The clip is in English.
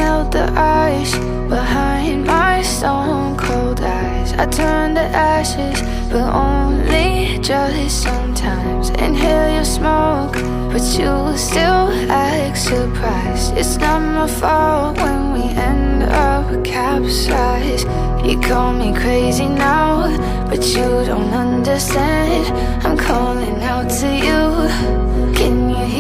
melt the ice behind my stone cold eyes. I turn to ashes, but only just sometimes. Inhale your smoke, but you still act surprised. It's not my fault when we end up capsized. You call me crazy now, but you don't understand. I'm calling out to you. Can